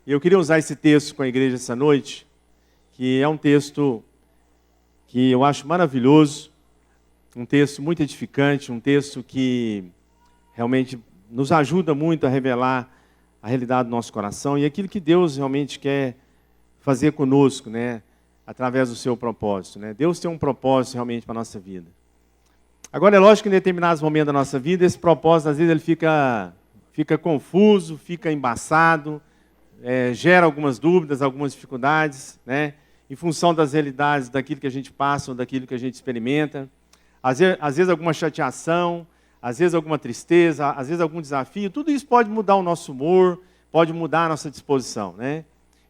E eu queria usar esse texto com a igreja essa noite, que é um texto que eu acho maravilhoso, um texto muito edificante, um texto que realmente nos ajuda muito a revelar a realidade do nosso coração e aquilo que Deus realmente quer fazer conosco, né, através do seu propósito, né? Deus tem um propósito realmente para a nossa vida. Agora, é lógico que em determinados momentos da nossa vida, esse propósito, às vezes, ele fica confuso, fica embaçado, gera algumas dúvidas, algumas dificuldades, né? Em função das realidades daquilo que a gente passa ou daquilo que a gente experimenta. Às vezes alguma chateação, às vezes alguma tristeza, às vezes algum desafio. Tudo isso pode mudar o nosso humor, pode mudar a nossa disposição, né?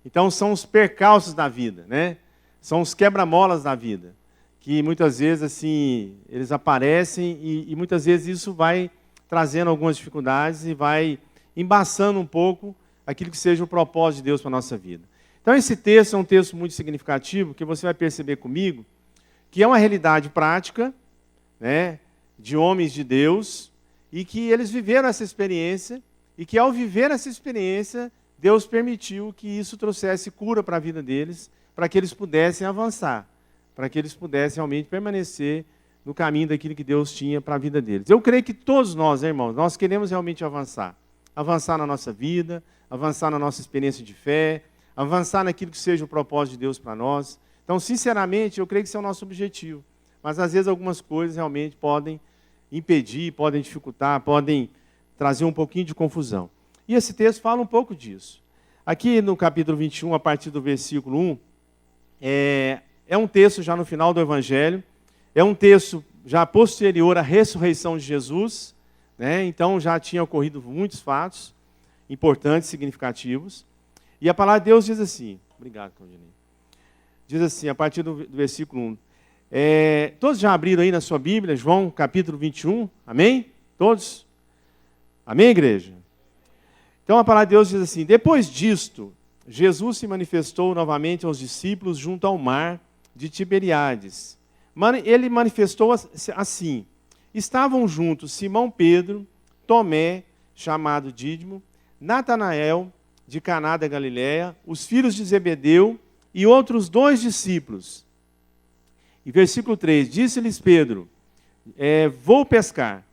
Então, são os percalços da vida, né? São os quebra-molas da vida, que muitas vezes, assim, eles aparecem e muitas vezes isso vai trazendo algumas dificuldades e vai embaçando um pouco aquilo que seja o propósito de Deus para a nossa vida. Então, esse texto é um texto muito significativo, que você vai perceber comigo, que é uma realidade prática, né, de homens de Deus, e que eles viveram essa experiência, e que ao viver essa experiência, Deus permitiu que isso trouxesse cura para a vida deles, para que eles pudessem avançar, para que eles pudessem realmente permanecer no caminho daquilo que Deus tinha para a vida deles. Eu creio que todos nós, irmãos, nós queremos realmente avançar. Avançar na nossa vida, avançar na nossa experiência de fé, avançar naquilo que seja o propósito de Deus para nós. Então, sinceramente, eu creio que esse é o nosso objetivo. Mas, às vezes, algumas coisas realmente podem impedir, podem dificultar, podem trazer um pouquinho de confusão. E esse texto fala um pouco disso. Aqui no capítulo 21, a partir do versículo 1, é um texto já no final do Evangelho, é um texto já posterior à ressurreição de Jesus, né? Então já tinha ocorrido muitos fatos importantes, significativos. E a palavra de Deus diz assim, obrigado, Claudinei. Diz assim, a partir do versículo 1. Todos já abriram aí na sua Bíblia, João capítulo 21, amém? Todos? Amém, igreja? Então a palavra de Deus diz assim, depois disto, Jesus se manifestou novamente aos discípulos junto ao mar de Tiberíades. Ele manifestou assim, estavam juntos Simão Pedro, Tomé, chamado Dídimo, Natanael, de Caná da Galileia, os filhos de Zebedeu e outros 2 discípulos. E versículo 3, disse-lhes Pedro, vou pescar.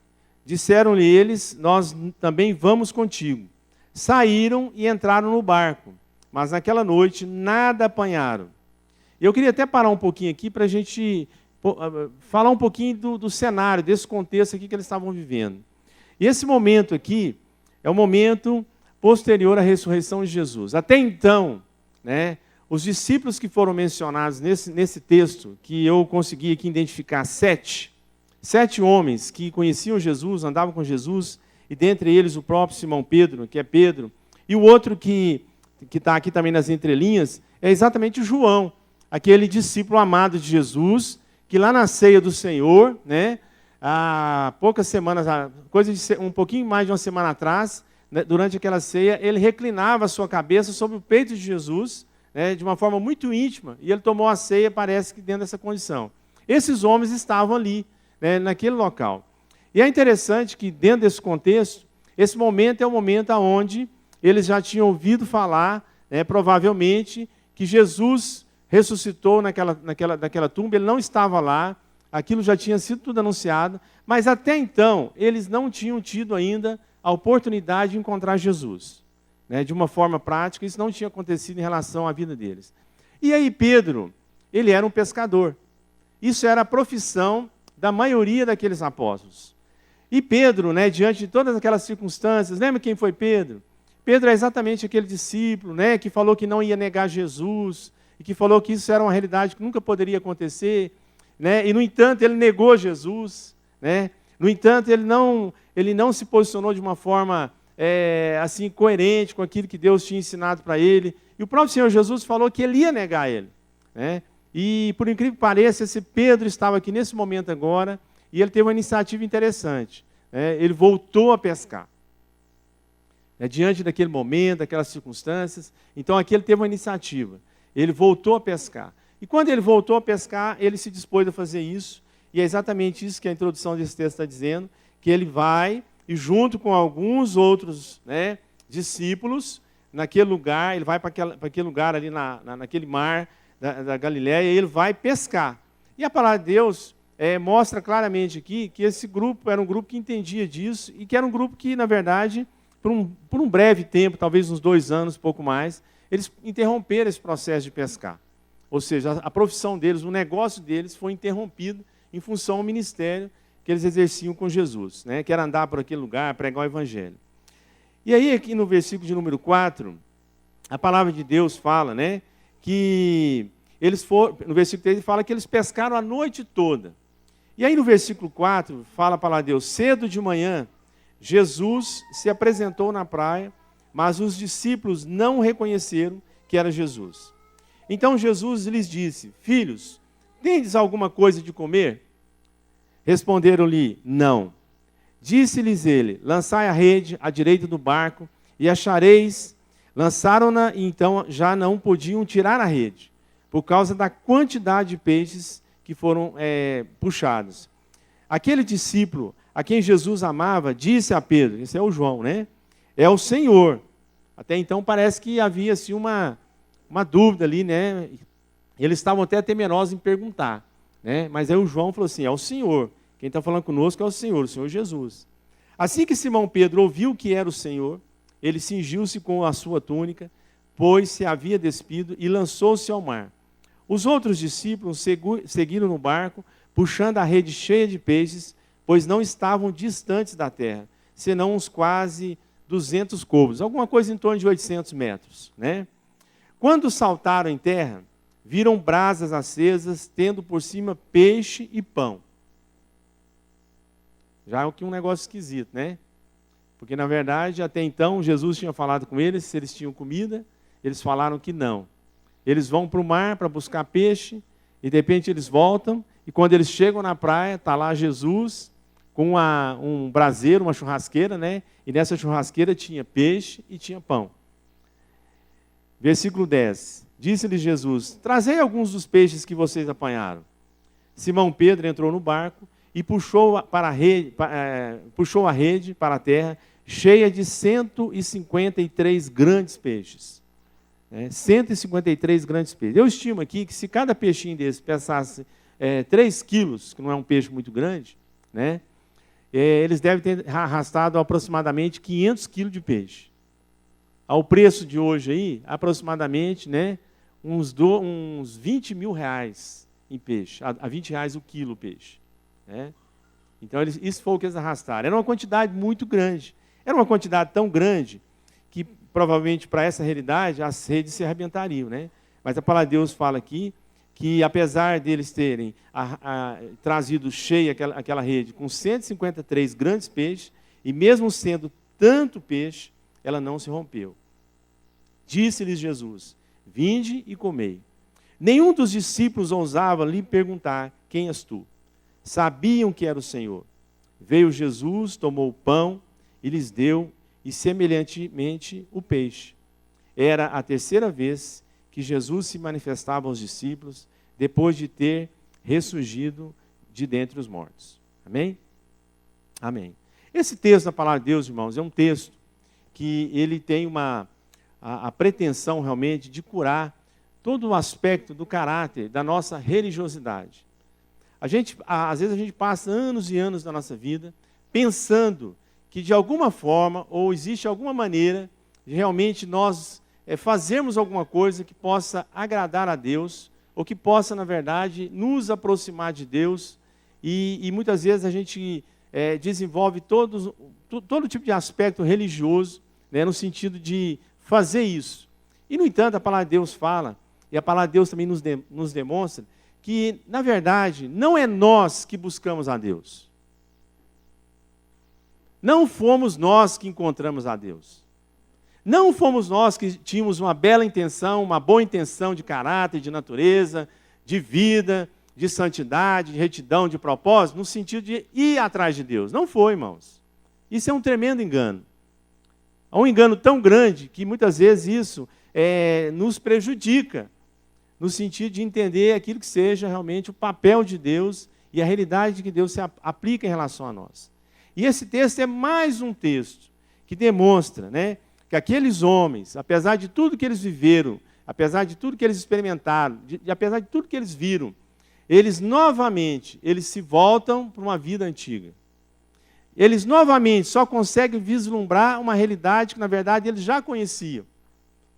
Disseram-lhe eles, nós também vamos contigo. Saíram e entraram no barco, mas naquela noite nada apanharam. Eu queria até parar um pouquinho aqui para a gente falar um pouquinho do cenário, desse contexto aqui que eles estavam vivendo. E esse momento aqui é o momento posterior à ressurreição de Jesus. Até então, né, os discípulos que foram mencionados nesse texto, que eu consegui aqui identificar 7 homens que conheciam Jesus, andavam com Jesus, e dentre eles o próprio Simão Pedro, que é Pedro, e o outro que está aqui também nas entrelinhas, é exatamente o João, aquele discípulo amado de Jesus, que lá na ceia do Senhor, né, há poucas semanas, coisa de um pouquinho mais de uma semana atrás, né, durante aquela ceia, ele reclinava a sua cabeça sobre o peito de Jesus, né, de uma forma muito íntima, e ele tomou a ceia, parece que dentro dessa condição. Esses homens estavam ali, né, naquele local. E é interessante que, dentro desse contexto, esse momento é o momento onde eles já tinham ouvido falar, né, provavelmente, que Jesus ressuscitou naquela tumba, ele não estava lá, aquilo já tinha sido tudo anunciado, mas até então, eles não tinham tido ainda a oportunidade de encontrar Jesus. Né, de uma forma prática, isso não tinha acontecido em relação à vida deles. E aí Pedro, ele era um pescador. Isso era a profissão da maioria daqueles apóstolos. E Pedro, né, diante de todas aquelas circunstâncias, lembra quem foi Pedro? Pedro é exatamente aquele discípulo, né, que falou que não ia negar Jesus, e que falou que isso era uma realidade que nunca poderia acontecer, né, e no entanto ele negou Jesus, né, no entanto ele não se posicionou de uma forma assim, coerente com aquilo que Deus tinha ensinado para ele, e o próprio Senhor Jesus falou que ele ia negar ele, né, e por incrível que pareça, esse Pedro estava aqui nesse momento agora, e ele teve uma iniciativa interessante, né, ele voltou a pescar, diante daquele momento, daquelas circunstâncias, então aqui ele teve uma iniciativa, ele voltou a pescar, e quando ele voltou a pescar, ele se dispôs a fazer isso, e é exatamente isso que a introdução desse texto está dizendo, que ele vai, e junto com alguns outros, né, discípulos, naquele lugar, ele vai para aquele lugar ali naquele mar da Galileia, e ele vai pescar. E a palavra de Deus mostra claramente aqui que esse grupo era um grupo que entendia disso, e que era um grupo que, na verdade, por um breve tempo, talvez uns 2 anos, pouco mais, eles interromperam esse processo de pescar. Ou seja, a profissão deles, o negócio deles foi interrompido em função ao ministério que eles exerciam com Jesus, né? Que era andar por aquele lugar, pregar o evangelho. E aí, aqui no versículo de número 4, a palavra de Deus fala, né, que eles foram, no versículo 3 ele fala que eles pescaram a noite toda. E aí no versículo 4, fala a palavra de Deus, cedo de manhã, Jesus se apresentou na praia, mas os discípulos não reconheceram que era Jesus. Então Jesus lhes disse, filhos, tendes alguma coisa de comer? Responderam-lhe, não. Disse-lhes ele, lançai a rede à direita do barco e achareis. Lançaram-na e então já não podiam tirar a rede, por causa da quantidade de peixes que foram puxados. Aquele discípulo a quem Jesus amava disse a Pedro, esse é o João, né? É o Senhor. Até então parece que havia assim, uma dúvida ali, né? Eles estavam até temerosos em perguntar, né? Mas aí o João falou assim, é o Senhor. Quem está falando conosco é o Senhor Jesus. Assim que Simão Pedro ouviu que era o Senhor, ele cingiu-se com a sua túnica, pois se havia despido, e lançou-se ao mar. Os outros discípulos seguiram no barco, puxando a rede cheia de peixes, pois não estavam distantes da terra, senão uns quase 200 côvados, alguma coisa em torno de 800 metros. Né? Quando saltaram em terra, viram brasas acesas, tendo por cima peixe e pão. Já é um negócio esquisito, né? Porque, na verdade, até então, Jesus tinha falado com eles, se eles tinham comida, eles falaram que não. Eles vão para o mar para buscar peixe, e de repente eles voltam, e quando eles chegam na praia, está lá Jesus, com um braseiro, uma churrasqueira, né? E nessa churrasqueira tinha peixe e tinha pão. Versículo 10. Disse-lhes Jesus, trazei alguns dos peixes que vocês apanharam. Simão Pedro entrou no barco, e puxou a rede para a terra, cheia de 153 grandes peixes. 153 grandes peixes. Eu estimo aqui que se cada peixinho desse pesasse 3 quilos, que não é um peixe muito grande, né, eles devem ter arrastado aproximadamente 500 quilos de peixe. Ao preço de hoje aí, aproximadamente, né, uns 20 mil reais em peixe, a 20 reais o quilo o peixe. Então, isso foi o que eles arrastaram. Era uma quantidade muito grande. Era uma quantidade tão grande que, provavelmente, para essa realidade, as redes se arrebentariam. Né? Mas a palavra de Deus fala aqui que, apesar deles terem trazido cheia aquela rede com 153 grandes peixes, e mesmo sendo tanto peixe, ela não se rompeu. Disse-lhes Jesus, vinde e comei. Nenhum dos discípulos ousava lhe perguntar, quem és tu? Sabiam que era o Senhor. Veio Jesus, tomou o pão e lhes deu, e semelhantemente o peixe. Era a 3ª vez que Jesus se manifestava aos discípulos, depois de ter ressurgido de dentre os mortos. Amém? Amém. Esse texto da palavra de Deus, irmãos, é um texto que ele tem a pretensão realmente de curar todo o aspecto do caráter da nossa religiosidade. Às vezes a gente passa anos e anos da nossa vida pensando que de alguma forma, ou existe alguma maneira, de realmente nós fazermos alguma coisa que possa agradar a Deus, ou que possa, na verdade, nos aproximar de Deus, e muitas vezes a gente desenvolve todo tipo de aspecto religioso, né, no sentido de fazer isso. E, no entanto, a palavra de Deus fala, e a palavra de Deus também nos demonstra, que, na verdade, não é nós que buscamos a Deus. Não fomos nós que encontramos a Deus. Não fomos nós que tínhamos uma bela intenção, uma boa intenção de caráter, de natureza, de vida, de santidade, de retidão, de propósito, no sentido de ir atrás de Deus. Não foi, irmãos. Isso é um tremendo engano. É um engano tão grande que muitas vezes isso nos prejudica, no sentido de entender aquilo que seja realmente o papel de Deus e a realidade que Deus se aplica em relação a nós. E esse texto é mais um texto que demonstra, né, que aqueles homens, apesar de tudo que eles viveram, apesar de tudo que eles experimentaram, apesar de tudo que eles viram, eles novamente, eles se voltam para uma vida antiga. Eles novamente só conseguem vislumbrar uma realidade que, na verdade, eles já conheciam.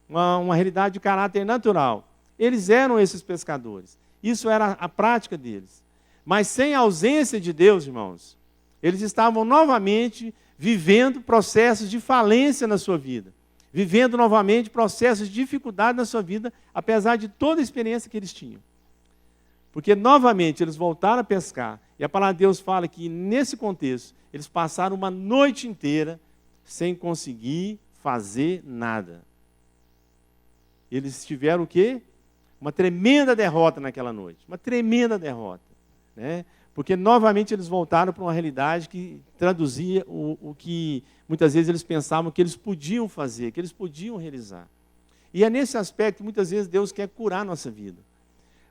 Uma realidade de caráter natural. Eles eram esses pescadores. Isso era a prática deles. Mas sem a ausência de Deus, irmãos, eles estavam novamente vivendo processos de falência na sua vida. Vivendo novamente processos de dificuldade na sua vida, apesar de toda a experiência que eles tinham. Porque, novamente, eles voltaram a pescar. E a palavra de Deus fala que, nesse contexto, eles passaram uma noite inteira sem conseguir fazer nada. Eles tiveram o quê? Uma tremenda derrota naquela noite. Uma tremenda derrota. Né? Porque, novamente, eles voltaram para uma realidade que traduzia o que, muitas vezes, eles pensavam que eles podiam fazer, que eles podiam realizar. E é nesse aspecto que, muitas vezes, Deus quer curar a nossa vida.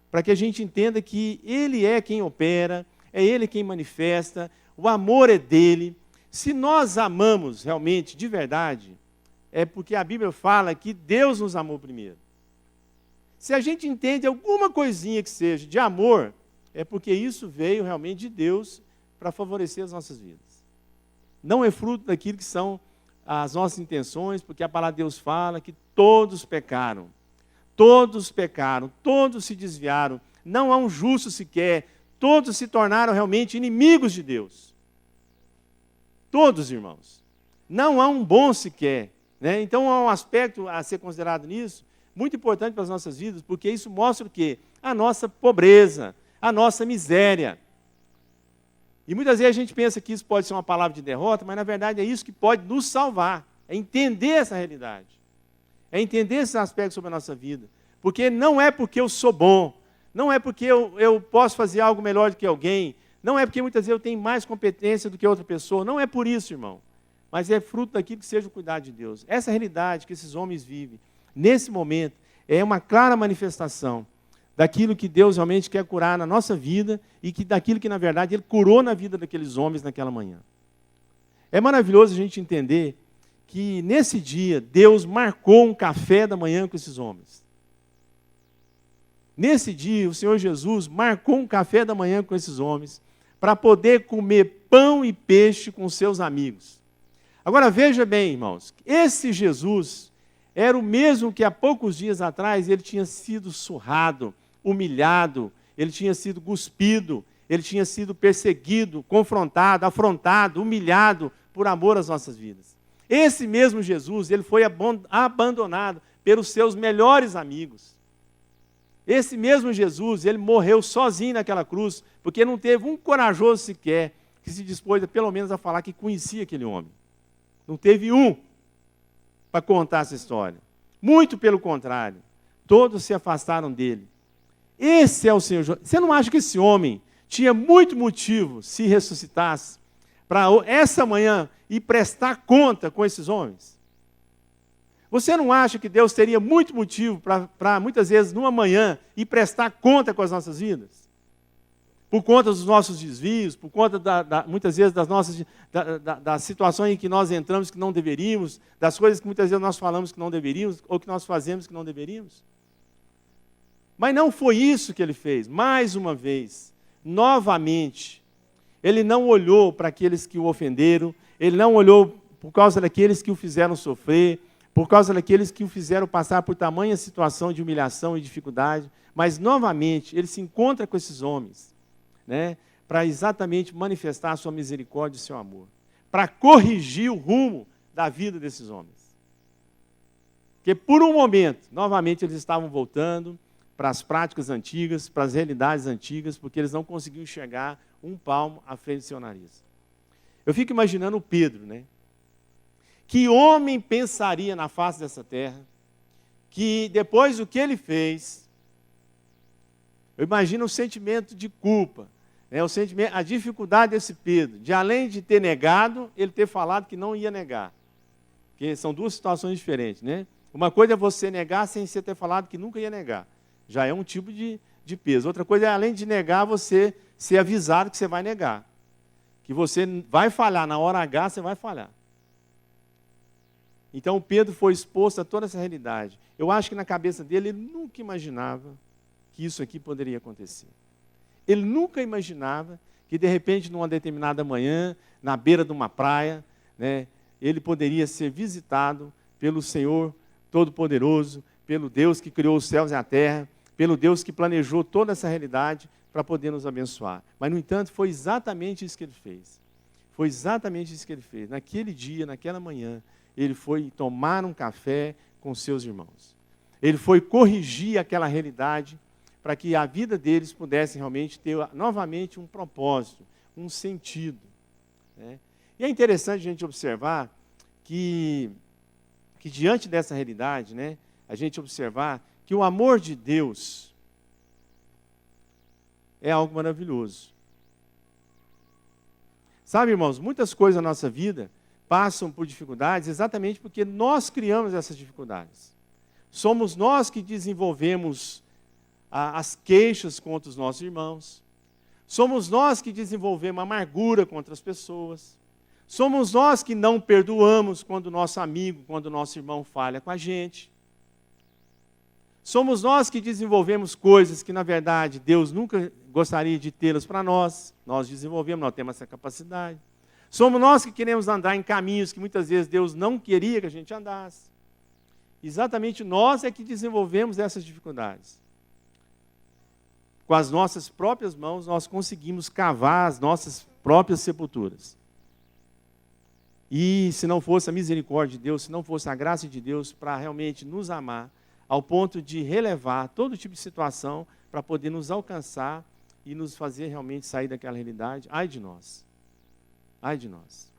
Para que a gente entenda que Ele é quem opera, é Ele quem manifesta, o amor é dEle. Se nós amamos realmente, de verdade, é porque a Bíblia fala que Deus nos amou primeiro. Se a gente entende alguma coisinha que seja de amor, é porque isso veio realmente de Deus para favorecer as nossas vidas. Não é fruto daquilo que são as nossas intenções, porque a palavra de Deus fala que todos pecaram. Todos pecaram, todos se desviaram, não há um justo sequer, todos se tornaram realmente inimigos de Deus. Todos, irmãos. Não há um bom sequer. Né? Então há um aspecto a ser considerado nisso, muito importante para as nossas vidas, porque isso mostra o quê? A nossa pobreza, a nossa miséria. E muitas vezes a gente pensa que isso pode ser uma palavra de derrota, mas na verdade é isso que pode nos salvar, é entender essa realidade. É entender esses aspectos sobre a nossa vida. Porque não é porque eu sou bom, não é porque eu posso fazer algo melhor do que alguém, não é porque muitas vezes eu tenho mais competência do que outra pessoa, não é por isso, irmão. Mas é fruto daquilo que seja o cuidado de Deus. Essa realidade que esses homens vivem, nesse momento, é uma clara manifestação daquilo que Deus realmente quer curar na nossa vida e daquilo que, na verdade, Ele curou na vida daqueles homens naquela manhã. É maravilhoso a gente entender que nesse dia Deus marcou um café da manhã com esses homens. Nesse dia o Senhor Jesus marcou um café da manhã com esses homens para poder comer pão e peixe com seus amigos. Agora veja bem, irmãos, esse Jesus era o mesmo que há poucos dias atrás ele tinha sido surrado, humilhado, ele tinha sido cuspido, ele tinha sido perseguido, confrontado, afrontado, humilhado por amor às nossas vidas. Esse mesmo Jesus, ele foi abandonado pelos seus melhores amigos. Esse mesmo Jesus, ele morreu sozinho naquela cruz, porque não teve um corajoso sequer que se dispôs, pelo menos, a falar que conhecia aquele homem. Não teve um para contar essa história. Muito pelo contrário, todos se afastaram dele. Esse é o Senhor Jesus. Você não acha que esse homem tinha muito motivo, se ressuscitasse, para essa manhã ir prestar conta com esses homens? Você não acha que Deus teria muito motivo para muitas vezes, numa manhã, ir prestar conta com as nossas vidas? Por conta dos nossos desvios, por conta, muitas vezes, das situações em que nós entramos que não deveríamos, das coisas que muitas vezes nós falamos que não deveríamos, ou que nós fazemos que não deveríamos? Mas não foi isso que ele fez. Mais uma vez, novamente, ele não olhou para aqueles que o ofenderam, ele não olhou por causa daqueles que o fizeram sofrer, por causa daqueles que o fizeram passar por tamanha situação de humilhação e dificuldade, mas, novamente, ele se encontra com esses homens, né, para exatamente manifestar a sua misericórdia e o seu amor, para corrigir o rumo da vida desses homens. Porque, por um momento, novamente, eles estavam voltando para as práticas antigas, para as realidades antigas, porque eles não conseguiam enxergar um palmo à frente do seu nariz. Eu fico imaginando o Pedro, né? Que homem pensaria na face dessa terra, que depois do que ele fez, eu imagino o sentimento de culpa, né? A dificuldade desse Pedro, de além de ter negado, ele ter falado que não ia negar. Porque são duas situações diferentes, né? Uma coisa é você negar sem você ter falado que nunca ia negar. Já é um tipo de peso. Outra coisa é, além de negar, você ser avisado que você vai negar. Que você vai falhar, na hora H você vai falhar. Então Pedro foi exposto a toda essa realidade. Eu acho que na cabeça dele, ele nunca imaginava que isso aqui poderia acontecer. Ele nunca imaginava que, de repente, numa determinada manhã, na beira de uma praia, né, ele poderia ser visitado pelo Senhor Todo-Poderoso, pelo Deus que criou os céus e a terra, pelo Deus que planejou toda essa realidade para poder nos abençoar. Mas, no entanto, foi exatamente isso que ele fez. Foi exatamente isso que ele fez. Naquele dia, naquela manhã, ele foi tomar um café com seus irmãos. Ele foi corrigir aquela realidade para que a vida deles pudesse realmente ter novamente um propósito, um sentido, né? E é interessante a gente observar que diante dessa realidade, né, a gente observar que o amor de Deus é algo maravilhoso. Sabe, irmãos, muitas coisas na nossa vida passam por dificuldades exatamente porque nós criamos essas dificuldades. Somos nós que desenvolvemos as queixas contra os nossos irmãos. Somos nós que desenvolvemos amargura contra as pessoas. Somos nós que não perdoamos quando o nosso amigo, quando o nosso irmão falha com a gente. Somos nós que desenvolvemos coisas que, na verdade, Deus nunca gostaria de tê-las para nós. Nós desenvolvemos, nós temos essa capacidade. Somos nós que queremos andar em caminhos que muitas vezes Deus não queria que a gente andasse. Exatamente nós é que desenvolvemos essas dificuldades. Com as nossas próprias mãos, nós conseguimos cavar as nossas próprias sepulturas. E se não fosse a misericórdia de Deus, se não fosse a graça de Deus para realmente nos amar, ao ponto de relevar todo tipo de situação para poder nos alcançar e nos fazer realmente sair daquela realidade, ai de nós. Ai de nós.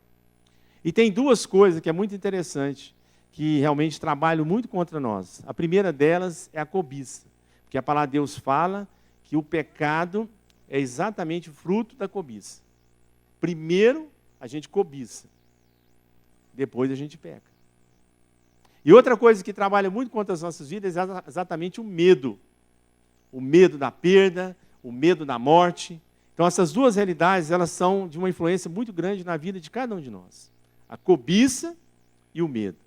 E tem duas coisas que é muito interessante, que realmente trabalham muito contra nós. A primeira delas é a cobiça. Porque a palavra de Deus fala que o pecado é exatamente fruto da cobiça. Primeiro, a gente cobiça. Depois a gente peca. E outra coisa que trabalha muito contra as nossas vidas é exatamente o medo. O medo da perda, o medo da morte. Então essas duas realidades, elas são de uma influência muito grande na vida de cada um de nós. A cobiça e o medo.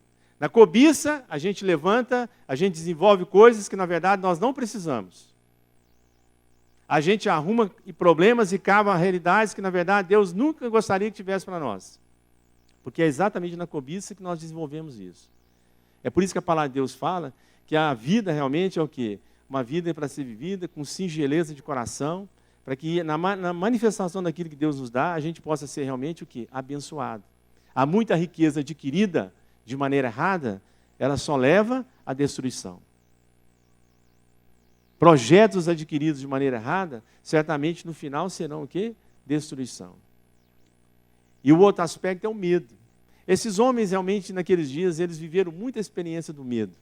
Na cobiça, a gente levanta, a gente desenvolve coisas que na verdade nós não precisamos. A gente arruma problemas e cava realidades que na verdade Deus nunca gostaria que tivesse para nós. Porque é exatamente na cobiça que nós desenvolvemos isso. É por isso que a palavra de Deus fala que a vida realmente é o quê? Uma vida para ser vivida com singeleza de coração, para que na manifestação daquilo que Deus nos dá, a gente possa ser realmente o quê? Abençoado. Há muita riqueza adquirida de maneira errada, ela só leva à destruição. Projetos adquiridos de maneira errada, certamente no final serão o quê? Destruição. E o outro aspecto é o medo. Esses homens realmente naqueles dias, eles viveram muita experiência do medo.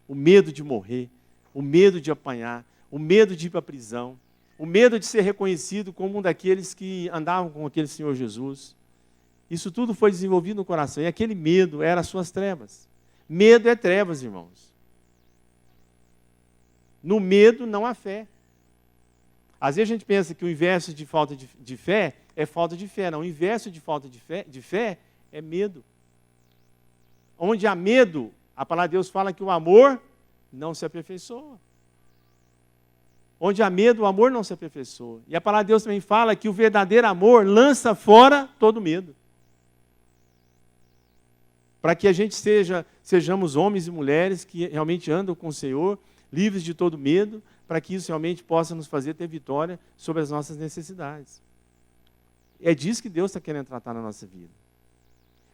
O medo de morrer, o medo de apanhar, o medo de ir para a prisão, o medo de ser reconhecido como um daqueles que andavam com aquele Senhor Jesus. Isso tudo foi desenvolvido no coração. E aquele medo era as suas trevas. Medo é trevas, irmãos. No medo não há fé. Às vezes a gente pensa que o inverso de falta de fé é falta de fé. Não, o inverso de falta de fé é medo. Onde há medo, a palavra de Deus fala que o amor não se aperfeiçoa. Onde há medo, o amor não se aperfeiçoa. E a palavra de Deus também fala que o verdadeiro amor lança fora todo medo. Para que a gente sejamos homens e mulheres que realmente andam com o Senhor, livres de todo medo, para que isso realmente possa nos fazer ter vitória sobre as nossas necessidades. É disso que Deus está querendo tratar na nossa vida.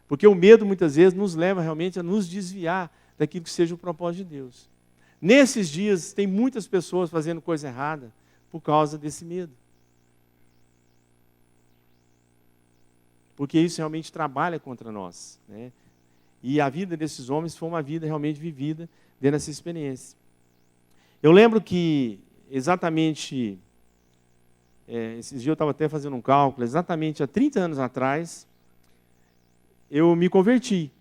Porque o medo, muitas vezes, nos leva realmente a nos desviar daquilo que seja o propósito de Deus. Nesses dias, tem muitas pessoas fazendo coisa errada por causa desse medo. Porque isso realmente trabalha contra nós, né? E a vida desses homens foi uma vida realmente vivida dentro dessa experiência. Eu lembro que exatamente, esses dias eu estava até fazendo um cálculo, exatamente há 30 anos atrás, eu me converti.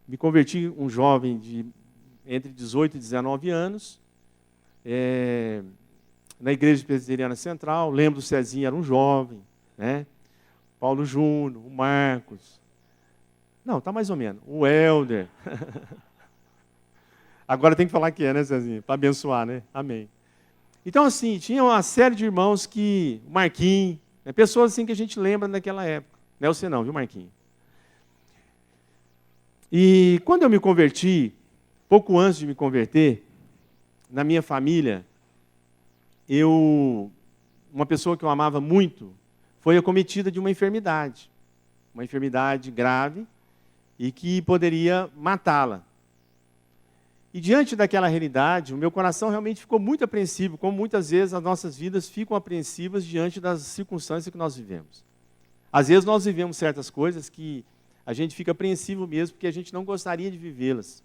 Me converti um jovem de entre 18 e 19 anos, na Igreja Presbiteriana Central. Lembro do Cezinho, era um jovem, né? Paulo Júnior, o Marcos, Não, tá mais ou menos. O Helder. Agora tem que falar que é, né, Zezinho? Para abençoar, né? Amém. Então, assim, tinha uma série de irmãos que... O Marquinhos, né, pessoas assim que a gente lembra daquela época. Não é você não, viu, Marquinhos? E quando eu me converti, pouco antes de me converter, na minha família, uma pessoa que eu amava muito foi acometida de uma enfermidade grave, e que poderia matá-la. E diante daquela realidade, o meu coração realmente ficou muito apreensivo, como muitas vezes as nossas vidas ficam apreensivas diante das circunstâncias que nós vivemos. Às vezes nós vivemos certas coisas que a gente fica apreensivo mesmo, porque a gente não gostaria de vivê-las,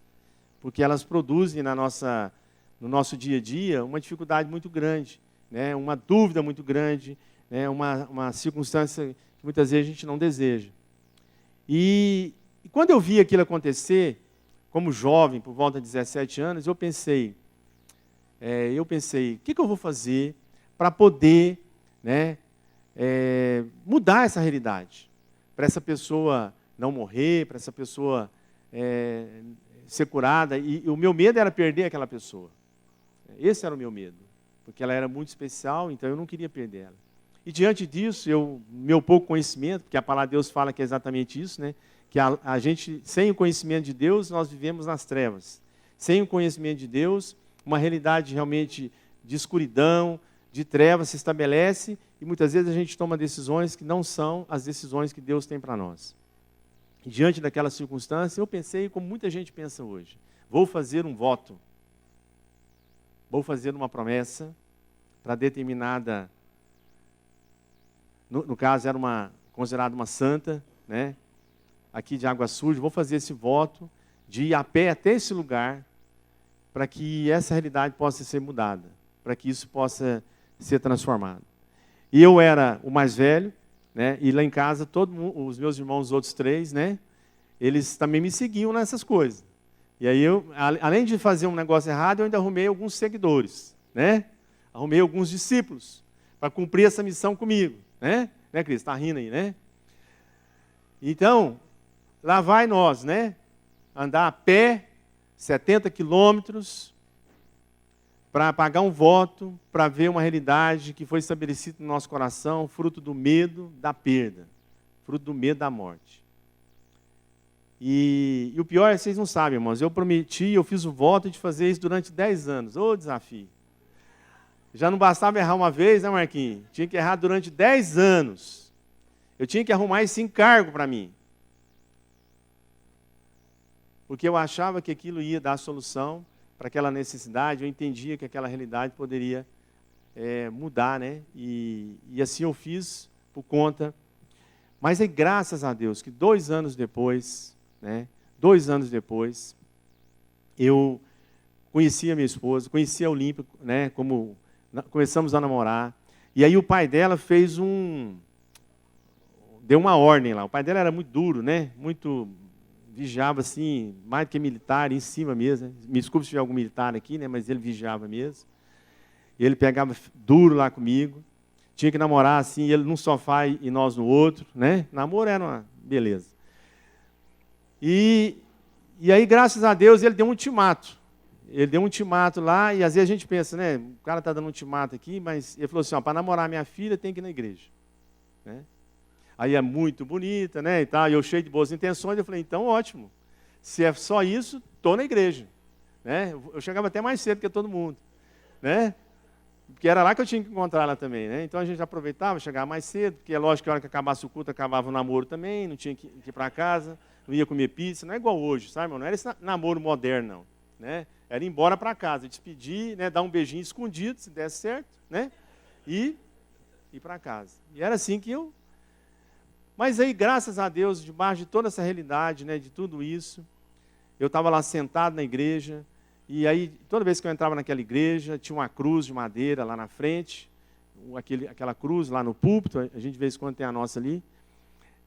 porque elas produzem no nosso dia a dia uma dificuldade muito grande, né? Uma dúvida muito grande, né? Uma circunstância que muitas vezes a gente não deseja. E quando eu vi aquilo acontecer, como jovem, por volta de 17 anos, eu pensei, o que eu vou fazer para poder, né, mudar essa realidade? Para essa pessoa não morrer, para essa pessoa ser curada. E o meu medo era perder aquela pessoa. Esse era o meu medo, porque ela era muito especial, então eu não queria perder ela. E diante disso, meu pouco conhecimento, porque a palavra de Deus fala que é exatamente isso, né? Que a gente, sem o conhecimento de Deus, nós vivemos nas trevas. Sem o conhecimento de Deus, uma realidade realmente de escuridão, de trevas se estabelece, e muitas vezes a gente toma decisões que não são as decisões que Deus tem para nós. E diante daquela circunstância, eu pensei como muita gente pensa hoje: vou fazer um voto, vou fazer uma promessa para determinada... No caso, era considerada uma santa, né? Aqui de Água Suja, vou fazer esse voto de ir a pé até esse lugar para que essa realidade possa ser mudada, para que isso possa ser transformado. E eu era o mais velho, né? E lá em casa, os meus irmãos, os outros 3, né? Eles também me seguiam nessas coisas. E aí além de fazer um negócio errado, eu ainda arrumei alguns seguidores, né? Arrumei alguns discípulos para cumprir essa missão comigo, né? Né, Cris? Está rindo aí, né? Então, lá vai nós, né? Andar a pé, 70 quilômetros, para pagar um voto, para ver uma realidade que foi estabelecida no nosso coração, fruto do medo da perda, fruto do medo da morte. E o pior é, vocês não sabem, irmãos, eu fiz o voto de fazer isso durante 10 anos. Ô, desafio. Já não bastava errar uma vez, né, Marquinhos? Tinha que errar durante 10 anos. Eu tinha que arrumar esse encargo para mim. Porque eu achava que aquilo ia dar solução para aquela necessidade, eu entendia que aquela realidade poderia mudar, né? E assim eu fiz por conta. Mas é graças a Deus que 2 anos depois, né? 2 anos depois, eu conheci a minha esposa, conheci a Olímpia, né? Começamos a namorar. E aí o pai dela deu uma ordem lá. O pai dela era muito duro, né? Muito... vigiava assim, mais do que militar, em cima mesmo. Né? Me desculpe se tiver algum militar aqui, né? Mas ele vigiava mesmo. E ele pegava duro lá comigo. Tinha que namorar assim, ele num sofá e nós no outro, né? Namoro era uma beleza. E aí, graças a Deus, ele deu um ultimato. Ele deu um ultimato lá, e às vezes a gente pensa, né? O cara está dando um ultimato aqui, mas ele falou assim, para namorar minha filha tem que ir na igreja. Né? Aí é muito bonita, né, e tal, e eu cheio de boas intenções, eu falei, então ótimo, se é só isso, estou na igreja. Né? Eu chegava até mais cedo que todo mundo, né? Porque era lá que eu tinha que encontrar ela também, né? Então a gente aproveitava, chegava mais cedo, porque é lógico que a hora que acabasse o culto, acabava o namoro também, não tinha que ir para casa, não ia comer pizza, não é igual hoje, sabe, irmão? Não era esse namoro moderno, não. Né? Era ir embora para casa, despedir, né, dar um beijinho escondido, se desse certo, né? E ir para casa. E era assim que eu... Mas aí, graças a Deus, debaixo de toda essa realidade, né, de tudo isso, eu estava lá sentado na igreja, e aí, toda vez que eu entrava naquela igreja, tinha uma cruz de madeira lá na frente, aquela cruz lá no púlpito, a gente de vez em quando tem a nossa ali.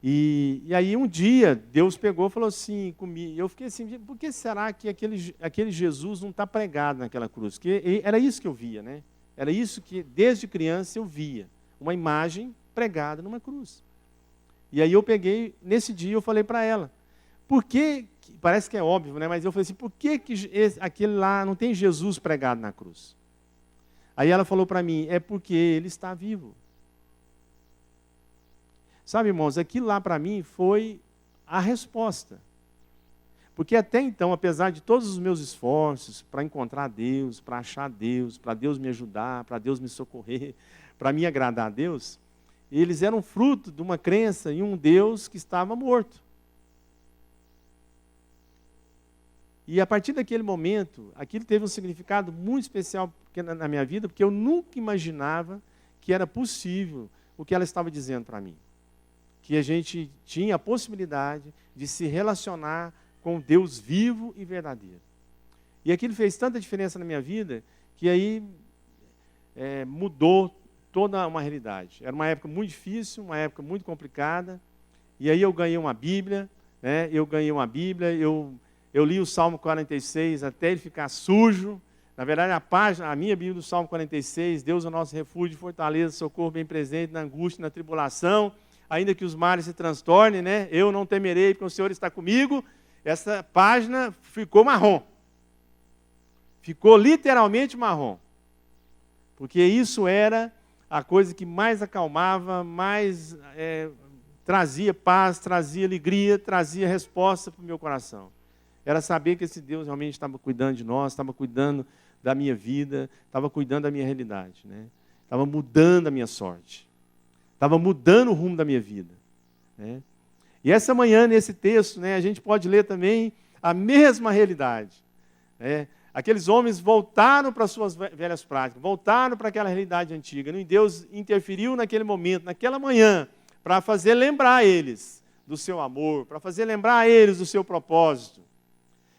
E aí, um dia, Deus pegou e falou assim comigo, eu fiquei assim, por que será que aquele Jesus não está pregado naquela cruz? Porque era isso que eu via, né? Era isso que, desde criança, eu via, uma imagem pregada numa cruz. E aí eu peguei, nesse dia eu falei para ela, por que, parece que é óbvio, né? Mas eu falei assim, por que aquele lá não tem Jesus pregado na cruz? Aí ela falou para mim, é porque ele está vivo. Sabe, irmãos, aquilo lá para mim foi a resposta. Porque até então, apesar de todos os meus esforços para encontrar Deus, para achar Deus, para Deus me ajudar, para Deus me socorrer, para me agradar a Deus, eles eram fruto de uma crença em um Deus que estava morto. E a partir daquele momento, aquilo teve um significado muito especial na minha vida, porque eu nunca imaginava que era possível o que ela estava dizendo para mim. Que a gente tinha a possibilidade de se relacionar com Deus vivo e verdadeiro. E aquilo fez tanta diferença na minha vida, que aí mudou toda uma realidade. Era uma época muito difícil, uma época muito complicada, e aí eu ganhei uma Bíblia, né? Eu li o Salmo 46 até ele ficar sujo. Na verdade, a minha Bíblia do Salmo 46, Deus é o nosso refúgio, fortaleza, socorro bem presente na angústia e na tribulação, ainda que os mares se transtornem, né? Eu não temerei, porque o Senhor está comigo. Essa página ficou marrom. Ficou literalmente marrom. Porque isso era a coisa que mais acalmava, mais trazia paz, trazia alegria, trazia resposta para o meu coração. Era saber que esse Deus realmente estava cuidando de nós, estava cuidando da minha vida, estava cuidando da minha realidade, né? Estava mudando a minha sorte. Estava mudando o rumo da minha vida, né? E essa manhã, nesse texto, né, a gente pode ler também a mesma realidade, né? Aqueles homens voltaram para as suas velhas práticas, voltaram para aquela realidade antiga. E Deus interferiu naquele momento, naquela manhã, para fazer lembrar eles do seu amor, para fazer lembrar eles do seu propósito.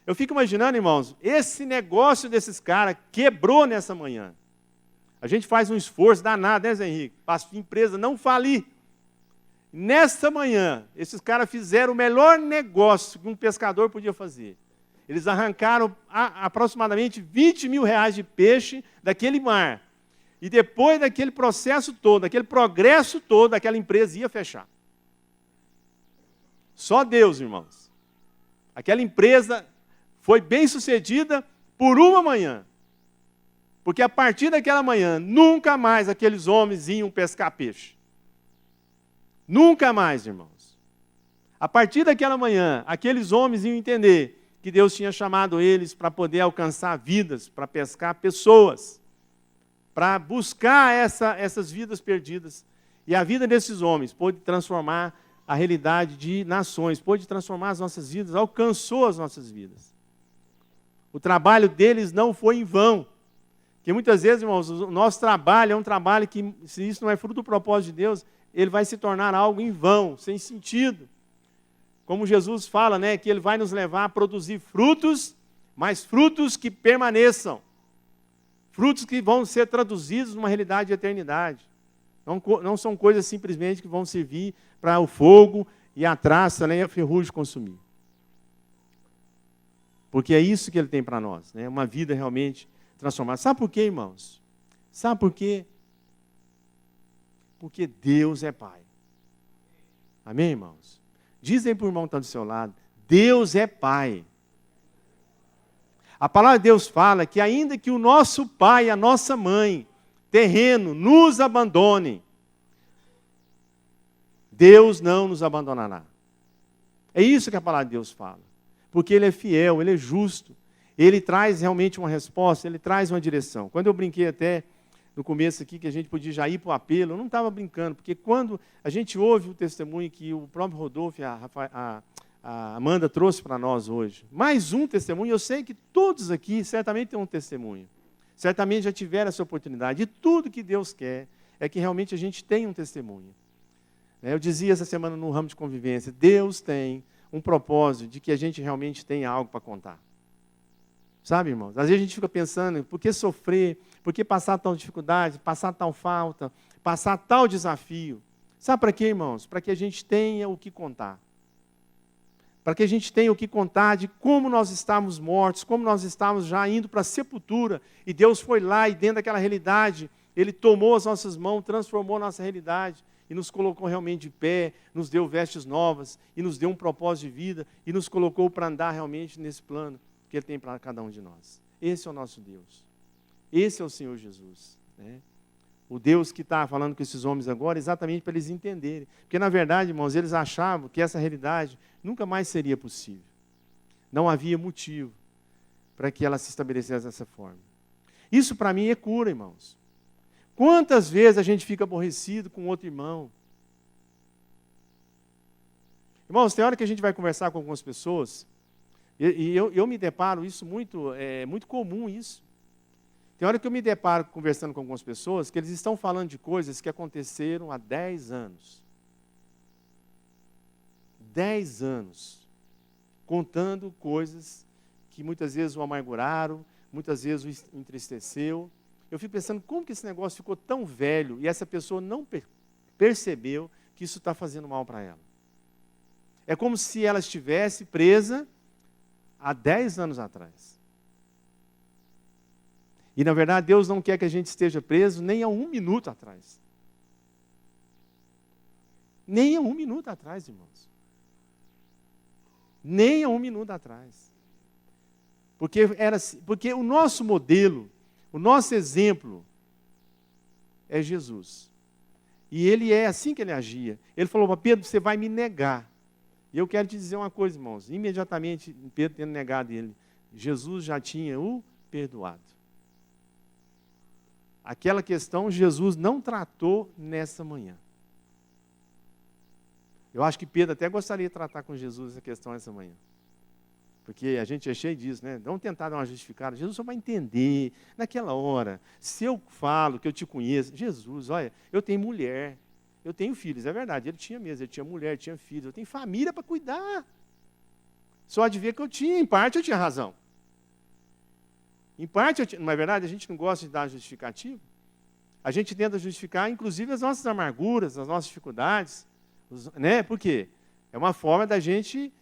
Eu fico imaginando, irmãos, esse negócio desses caras quebrou nessa manhã. A gente faz um esforço danado, né, Zé Henrique? Para a empresa não falir. Nessa manhã, esses caras fizeram o melhor negócio que um pescador podia fazer. Eles arrancaram aproximadamente R$20 mil de peixe daquele mar. E depois daquele processo todo, daquele progresso todo, aquela empresa ia fechar. Só Deus, irmãos. Aquela empresa foi bem sucedida por uma manhã. Porque a partir daquela manhã, nunca mais aqueles homens iam pescar peixe. Nunca mais, irmãos. A partir daquela manhã, aqueles homens iam entender que Deus tinha chamado eles para poder alcançar vidas, para pescar pessoas, para buscar essas vidas perdidas. E a vida desses homens pôde transformar a realidade de nações, pôde transformar as nossas vidas, alcançou as nossas vidas. O trabalho deles não foi em vão. Porque muitas vezes, irmãos, o nosso trabalho é um trabalho que, se isso não é fruto do propósito de Deus, ele vai se tornar algo em vão, sem sentido. Como Jesus fala, né, que ele vai nos levar a produzir frutos, mas frutos que permaneçam. Frutos que vão ser traduzidos numa realidade de eternidade. Não são coisas simplesmente que vão servir para o fogo e a traça, né, e a ferrugem consumir. Porque é isso que ele tem para nós, né? Uma vida realmente transformada. Sabe por quê, irmãos? Sabe por quê? Porque Deus é Pai. Amém, irmãos? Dizem para o irmão que está do seu lado, Deus é Pai. A palavra de Deus fala que ainda que o nosso pai e a nossa mãe, terreno, nos abandonem, Deus não nos abandonará. É isso que a palavra de Deus fala. Porque Ele é fiel, Ele é justo. Ele traz realmente uma resposta, Ele traz uma direção. Quando eu brinquei até no começo aqui que a gente podia já ir para o apelo, eu não estava brincando, porque quando a gente ouve o testemunho que o próprio Rodolfo e a Amanda trouxe para nós hoje, mais um testemunho, eu sei que todos aqui certamente têm um testemunho, certamente já tiveram essa oportunidade, e tudo que Deus quer é que realmente a gente tenha um testemunho. Eu dizia essa semana no ramo de convivência, Deus tem um propósito de que a gente realmente tenha algo para contar. Sabe, irmãos? Às vezes a gente fica pensando, por que sofrer, por que passar tal dificuldade, passar tal falta, passar tal desafio? Sabe para quê, irmãos? Para que a gente tenha o que contar. Para que a gente tenha o que contar de como nós estávamos mortos, como nós estávamos já indo para a sepultura, e Deus foi lá e dentro daquela realidade, Ele tomou as nossas mãos, transformou a nossa realidade, e nos colocou realmente de pé, nos deu vestes novas, e nos deu um propósito de vida, e nos colocou para andar realmente nesse plano que Ele tem para cada um de nós. Esse é o nosso Deus. Esse é o Senhor Jesus, né? O Deus que está falando com esses homens agora, exatamente para eles entenderem. Porque, na verdade, irmãos, eles achavam que essa realidade nunca mais seria possível. Não havia motivo para que ela se estabelecesse dessa forma. Isso, para mim, é cura, irmãos. Quantas vezes a gente fica aborrecido com outro irmão? Irmãos, tem hora que a gente vai conversar com algumas pessoas, e eu me deparo, isso muito, é muito comum isso. Tem hora que eu me deparo conversando com algumas pessoas que eles estão falando de coisas que aconteceram há 10 anos. 10 anos. Contando coisas que muitas vezes o amarguraram, muitas vezes o entristeceu. Eu fico pensando, como que esse negócio ficou tão velho e essa pessoa não percebeu que isso está fazendo mal para ela? É como se ela estivesse presa há 10 anos atrás. E, na verdade, Deus não quer que a gente esteja preso nem a 1 minuto atrás. Nem a 1 minuto atrás, irmãos. Nem a 1 minuto atrás. Porque o nosso modelo, o nosso exemplo é Jesus. E Ele é assim que Ele agia. Ele falou para Pedro, você vai me negar. E eu quero te dizer uma coisa, irmãos. Imediatamente, Pedro tendo negado ele, Jesus já tinha o perdoado. Aquela questão Jesus não tratou nessa manhã. Eu acho que Pedro até gostaria de tratar com Jesus essa questão essa manhã. Porque a gente é cheio disso, né? Vamos tentar dar uma justificada. Jesus só vai entender, naquela hora, se eu falo que eu te conheço, Jesus, olha, eu tenho mulher, eu tenho filhos, é verdade, ele tinha mesmo, ele tinha mulher, tinha filhos, eu tenho família para cuidar. Só de ver que eu tinha, em parte eu tinha razão. Em parte, não é verdade, a gente não gosta de dar justificativo. A gente tenta justificar, inclusive, as nossas amarguras, as nossas dificuldades. Né? Por quê? É uma forma da gente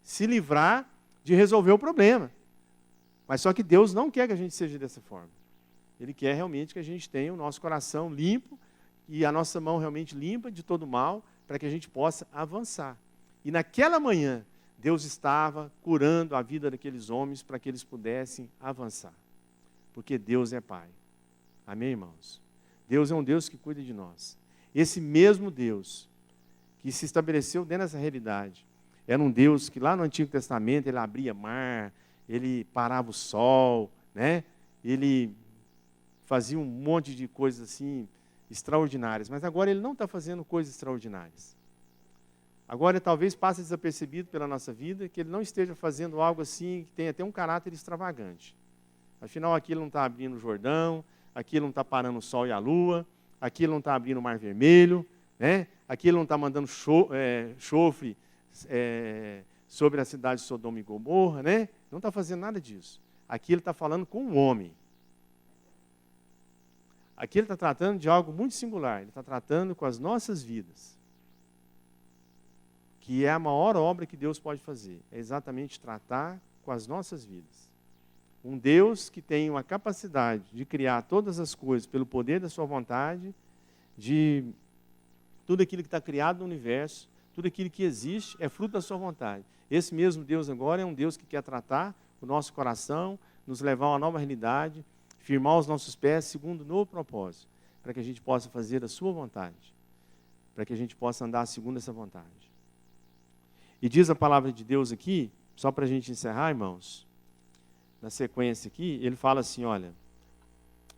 se livrar de resolver o problema. Mas só que Deus não quer que a gente seja dessa forma. Ele quer realmente que a gente tenha o nosso coração limpo e a nossa mão realmente limpa de todo mal, para que a gente possa avançar. E naquela manhã, Deus estava curando a vida daqueles homens para que eles pudessem avançar. Porque Deus é Pai. Amém, irmãos? Deus é um Deus que cuida de nós. Esse mesmo Deus que se estabeleceu dentro dessa realidade, era um Deus que lá no Antigo Testamento ele abria mar, ele parava o sol, né? Ele fazia um monte de coisas assim extraordinárias. Mas agora ele não está fazendo coisas extraordinárias. Agora, talvez passe desapercebido pela nossa vida que ele não esteja fazendo algo assim que tenha até um caráter extravagante. Afinal, aqui ele não está abrindo o Jordão, aqui ele não está parando o sol e a lua, aqui ele não está abrindo o Mar Vermelho, né? Aqui ele não está mandando chofre sobre a cidade de Sodoma e Gomorra, né? Não está fazendo nada disso. Aqui ele está falando com um homem. Aqui ele está tratando de algo muito singular. Ele está tratando com as nossas vidas. Que é a maior obra que Deus pode fazer. É exatamente tratar com as nossas vidas. Um Deus que tem uma capacidade de criar todas as coisas pelo poder da sua vontade, de tudo aquilo que está criado no universo, tudo aquilo que existe é fruto da sua vontade. Esse mesmo Deus agora é um Deus que quer tratar o nosso coração, nos levar a uma nova realidade, firmar os nossos pés segundo o novo propósito, para que a gente possa fazer a sua vontade, para que a gente possa andar segundo essa vontade. E diz a palavra de Deus aqui, só para a gente encerrar, irmãos, na sequência aqui, ele fala assim, olha,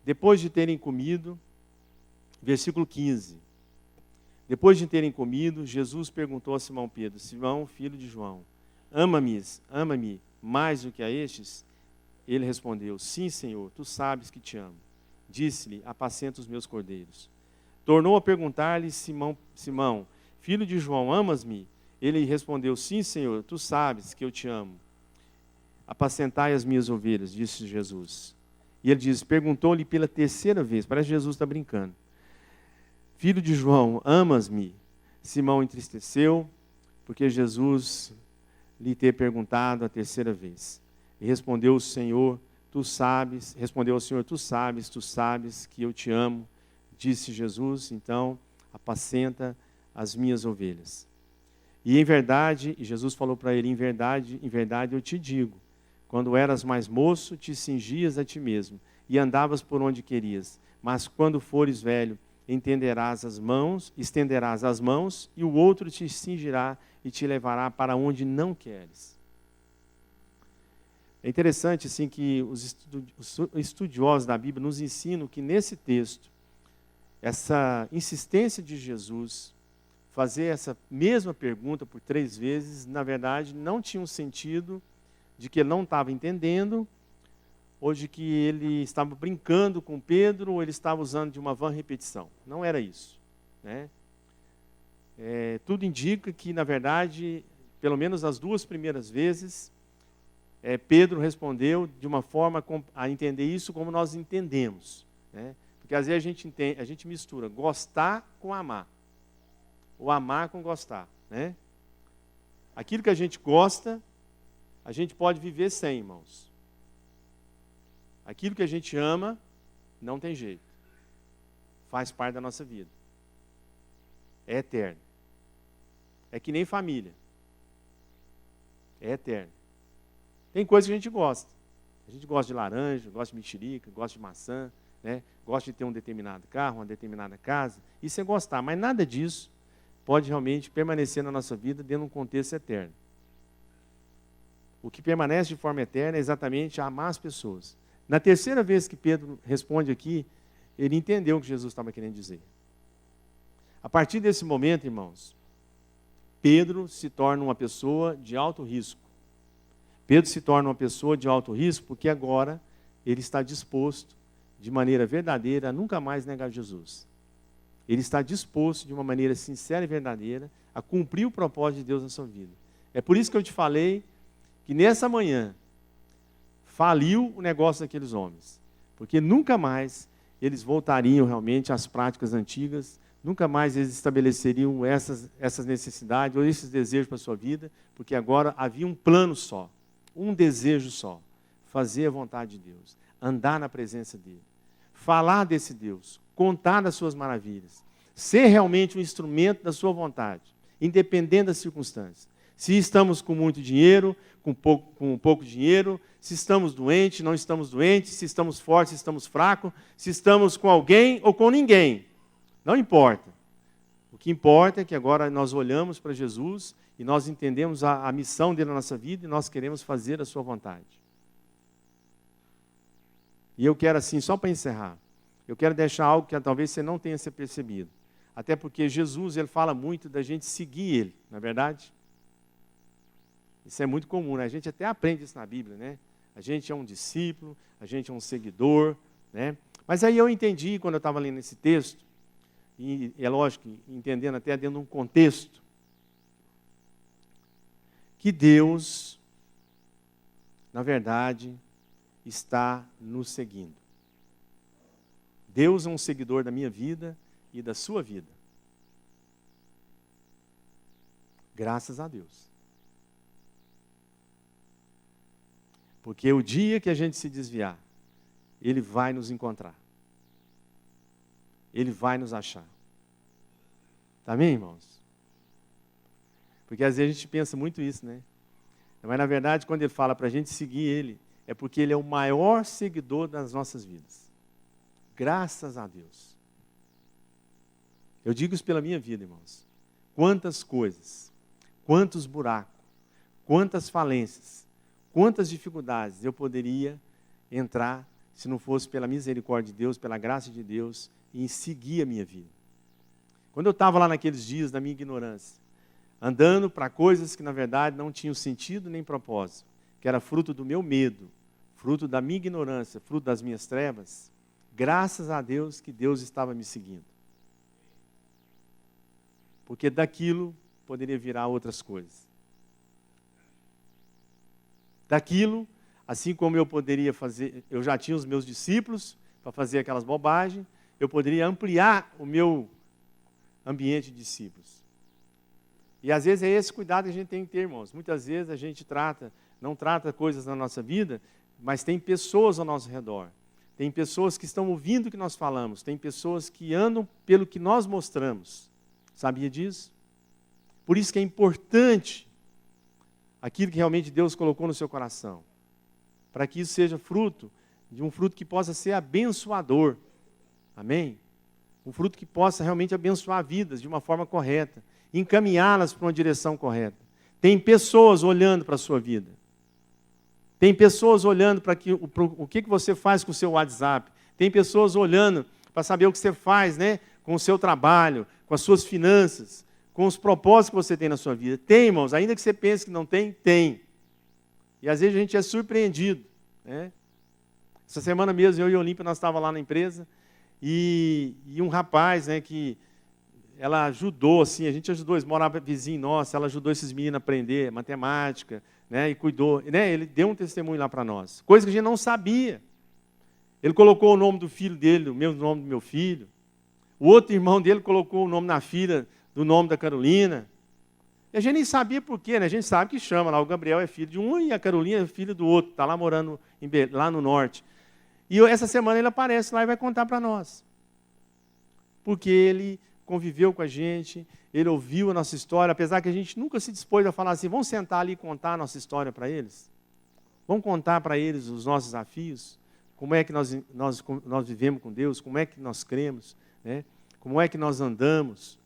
depois de terem comido, versículo 15, depois de terem comido, Jesus perguntou a Simão Pedro, Simão, filho de João, ama-me mais do que a estes? Ele respondeu, sim, Senhor, tu sabes que te amo. Disse-lhe, apacenta os meus cordeiros. Tornou a perguntar-lhe Simão, filho de João, amas-me? Ele respondeu, sim, Senhor, tu sabes que eu te amo. Apacentai as minhas ovelhas, disse Jesus. E ele diz, perguntou-lhe pela terceira vez, parece que Jesus está brincando. Filho de João, amas-me? Simão entristeceu, porque Jesus lhe ter perguntado a terceira vez. E respondeu o Senhor, tu sabes que eu te amo. Disse Jesus, então, apacenta as minhas ovelhas. E em verdade, e Jesus falou para ele, em verdade eu te digo, quando eras mais moço, te cingias a ti mesmo, e andavas por onde querias. Mas quando fores velho, estenderás as mãos, e o outro te cingirá e te levará para onde não queres. É interessante assim, que os estudiosos da Bíblia nos ensinam que nesse texto, essa insistência de Jesus, fazer essa mesma pergunta por 3 vezes, na verdade, não tinha um sentido de que ele não estava entendendo, ou de que ele estava brincando com Pedro, ou ele estava usando de uma vã repetição. Não era isso, né? Tudo indica que, na verdade, pelo menos as 2 primeiras vezes, Pedro respondeu de uma forma a entender isso como nós entendemos, né? Porque às vezes a gente mistura gostar com amar, ou amar com gostar, né? Aquilo que a gente gosta, a gente pode viver sem, irmãos. Aquilo que a gente ama, não tem jeito. Faz parte da nossa vida. É eterno. É que nem família. É eterno. Tem coisas que a gente gosta. A gente gosta de laranja, gosta de mexerica, gosta de maçã, né? Gosta de ter um determinado carro, uma determinada casa. Isso é gostar, mas nada disso pode realmente permanecer na nossa vida dentro de um contexto eterno. O que permanece de forma eterna é exatamente amar as pessoas. Na terceira vez que Pedro responde aqui, ele entendeu o que Jesus estava querendo dizer. A partir desse momento, irmãos, Pedro se torna uma pessoa de alto risco. Pedro se torna uma pessoa de alto risco porque agora ele está disposto, de maneira verdadeira, a nunca mais negar Jesus. Ele está disposto, de uma maneira sincera e verdadeira, a cumprir o propósito de Deus na sua vida. É por isso que eu te falei que nessa manhã faliu o negócio daqueles homens. Porque nunca mais eles voltariam realmente às práticas antigas, nunca mais eles estabeleceriam essas necessidades ou esses desejos para a sua vida, porque agora havia um plano só, um desejo só: fazer a vontade de Deus, andar na presença dEle, falar desse Deus, contar das suas maravilhas, ser realmente um instrumento da sua vontade, independente das circunstâncias. Se estamos com muito dinheiro, com pouco dinheiro, se estamos doentes, não estamos doentes, se estamos fortes, se estamos fracos, se estamos com alguém ou com ninguém. Não importa. O que importa é que agora nós olhamos para Jesus e nós entendemos a missão dele na nossa vida e nós queremos fazer a sua vontade. E eu quero assim, só para encerrar, eu quero deixar algo que talvez você não tenha se percebido. Até porque Jesus, ele fala muito da gente seguir ele, não é verdade? Isso é muito comum, né? A gente até aprende isso na Bíblia, né? A gente é um discípulo, a gente é um seguidor, né? Mas aí eu entendi, quando eu estava lendo esse texto, e é lógico, entendendo até dentro de um contexto, que Deus, na verdade, está nos seguindo. Deus é um seguidor da minha vida e da sua vida. Graças a Deus. Porque o dia que a gente se desviar, Ele vai nos encontrar. Ele vai nos achar. Amém, irmãos? Porque às vezes a gente pensa muito isso, né? Mas na verdade, quando Ele fala para a gente seguir Ele, é porque Ele é o maior seguidor das nossas vidas. Graças a Deus. Eu digo isso pela minha vida, irmãos. Quantas coisas, quantos buracos, quantas falências, quantas dificuldades eu poderia entrar se não fosse pela misericórdia de Deus, pela graça de Deus, e em seguir a minha vida. Quando eu estava lá naqueles dias da minha ignorância, andando para coisas que na verdade não tinham sentido nem propósito, que era fruto do meu medo, fruto da minha ignorância, fruto das minhas trevas, graças a Deus que Deus estava me seguindo. Porque daquilo poderia virar outras coisas. Daquilo, assim como eu poderia fazer, eu já tinha os meus discípulos para fazer aquelas bobagens, eu poderia ampliar o meu ambiente de discípulos. E às vezes é esse cuidado que a gente tem que ter, irmãos. Muitas vezes a gente não trata coisas na nossa vida, mas tem pessoas ao nosso redor. Tem pessoas que estão ouvindo o que nós falamos. Tem pessoas que andam pelo que nós mostramos. Sabia disso? Por isso que é importante aquilo que realmente Deus colocou no seu coração. Para que isso seja fruto de um fruto que possa ser abençoador. Amém? Um fruto que possa realmente abençoar vidas de uma forma correta. Encaminhá-las para uma direção correta. Tem pessoas olhando para a sua vida. Tem pessoas olhando para o que você faz com o seu WhatsApp. Tem pessoas olhando para saber o que você faz, né, com o seu trabalho, com as suas finanças, com os propósitos que você tem na sua vida. Tem, irmãos, ainda que você pense que não tem, tem. E às vezes a gente é surpreendido. Né? Essa semana mesmo, eu e a Olímpia, nós estávamos lá na empresa, e um rapaz, né, que ela ajudou, assim, a gente ajudou, eles moravam vizinho nosso, ela ajudou esses meninos a aprender matemática, né, e cuidou, né, ele deu um testemunho lá para nós, coisa que a gente não sabia. Ele colocou o nome do filho dele, o mesmo nome do meu filho. O outro irmão dele colocou o nome na filha do nome da Carolina. E a gente nem sabia por quê, né? A gente sabe que chama lá, o Gabriel é filho de um e a Carolina é filho do outro, está lá morando lá no norte. E essa semana ele aparece lá e vai contar para nós. Porque ele conviveu com a gente, ele ouviu a nossa história, apesar que a gente nunca se dispôs a falar assim, vamos sentar ali e contar a nossa história para eles? Vamos contar para eles os nossos desafios? Como é que nós vivemos com Deus? Como é que nós cremos? Né? Como é que nós andamos?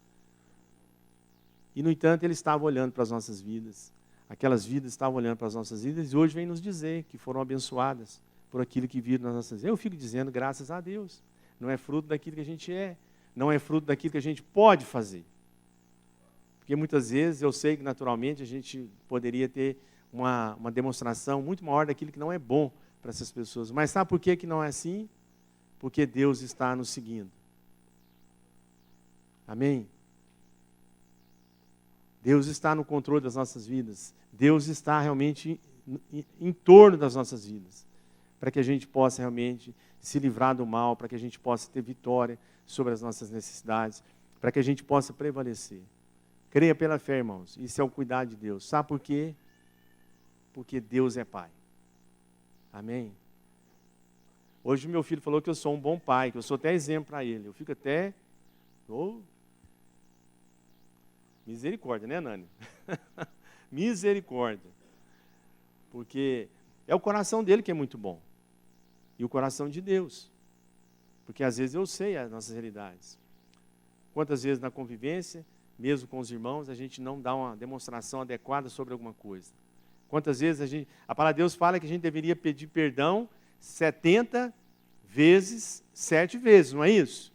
E, no entanto, ele estava olhando para as nossas vidas. Aquelas vidas estavam olhando para as nossas vidas e hoje vem nos dizer que foram abençoadas por aquilo que viram nas nossas vidas. Eu fico dizendo, graças a Deus. Não é fruto daquilo que a gente é. Não é fruto daquilo que a gente pode fazer. Porque muitas vezes eu sei que naturalmente a gente poderia ter uma demonstração muito maior daquilo que não é bom para essas pessoas. Mas sabe por que não é assim? Porque Deus está nos seguindo. Amém? Deus está no controle das nossas vidas. Deus está realmente em torno das nossas vidas. Para que a gente possa realmente se livrar do mal, para que a gente possa ter vitória sobre as nossas necessidades, para que a gente possa prevalecer. Creia pela fé, irmãos. Isso é o cuidar de Deus. Sabe por quê? Porque Deus é Pai. Amém? Hoje o meu filho falou que eu sou um bom pai, que eu sou até exemplo para ele. Eu fico até... Misericórdia, né, Nani? Misericórdia. Porque é o coração dele que é muito bom. E o coração de Deus. Porque às vezes eu sei as nossas realidades. Quantas vezes na convivência, mesmo com os irmãos, a gente não dá uma demonstração adequada sobre alguma coisa. Quantas vezes a palavra de Deus fala que a gente deveria pedir perdão 70 vezes, 7 vezes, não é isso?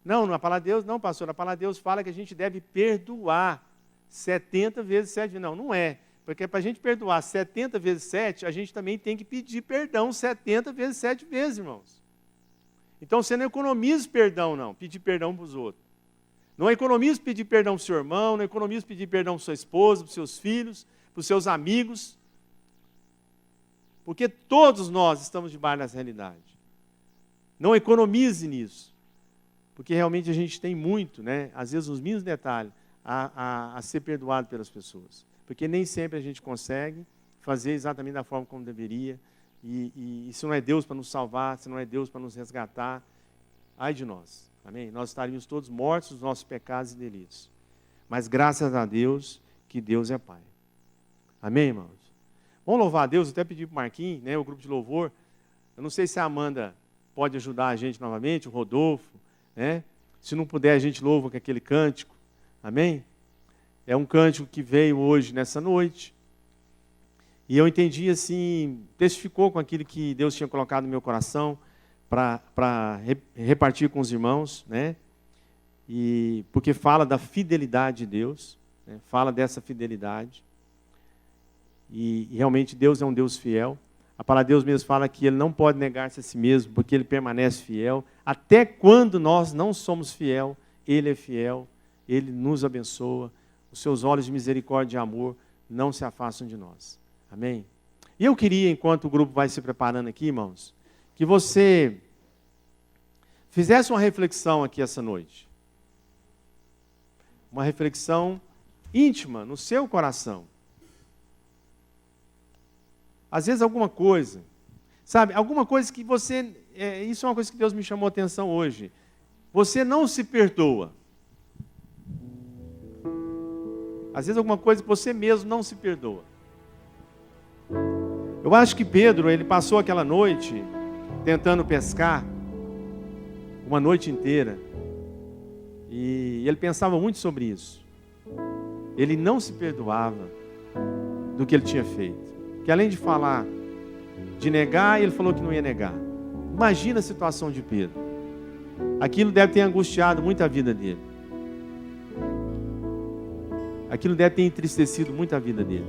Não, na palavra de Deus, não, pastor. A palavra de Deus fala que a gente deve perdoar 70 vezes 7 vezes. Não, não é. Porque para a gente perdoar 70 vezes 7, a gente também tem que pedir perdão 70 vezes 7 vezes, irmãos. Então você não economiza perdão, não. Pedir perdão para os outros. Não economiza pedir perdão para o seu irmão, não economiza pedir perdão para sua esposa, para os seus filhos, para os seus amigos. Porque todos nós estamos debaixo dessa realidade. Não economize nisso. Porque realmente a gente tem muito, né, às vezes nos mínimos detalhes, a ser perdoado pelas pessoas. Porque nem sempre a gente consegue fazer exatamente da forma como deveria. E se não é Deus para nos salvar, se não é Deus para nos resgatar, ai de nós. Amém? Nós estaríamos todos mortos dos nossos pecados e delitos. Mas graças a Deus que Deus é Pai. Amém, irmãos? Vamos louvar a Deus, eu até pedi para o Marquinhos, né, o grupo de louvor. Eu não sei se a Amanda pode ajudar a gente novamente, o Rodolfo. Né? Se não puder, a gente louva com aquele cântico. Amém? É um cântico que veio hoje, nessa noite. E eu entendi assim, testificou com aquilo que Deus tinha colocado no meu coração para repartir com os irmãos, né? E porque fala da fidelidade de Deus, né? Fala dessa fidelidade. E realmente Deus é um Deus fiel. A palavra de Deus mesmo fala que Ele não pode negar-se a si mesmo, porque Ele permanece fiel. Até quando nós não somos fiel, Ele é fiel, Ele nos abençoa. Os seus olhos de misericórdia e amor não se afastam de nós. Amém? E eu queria, enquanto o grupo vai se preparando aqui, irmãos, que você fizesse uma reflexão aqui essa noite. Uma reflexão íntima no seu coração. Às vezes alguma coisa Sabe, alguma coisa que você... isso é uma coisa que Deus me chamou a atenção hoje. Você não se perdoa. Às vezes alguma coisa que você mesmo não se perdoa. Eu acho que Pedro, ele passou aquela noite tentando pescar, uma noite inteira, e ele pensava muito sobre isso. Ele não se perdoava do que ele tinha feito. Que além de falar, de negar, ele falou que não ia negar. Imagina a situação de Pedro. Aquilo deve ter angustiado muito a vida dele. Aquilo deve ter entristecido muito a vida dele.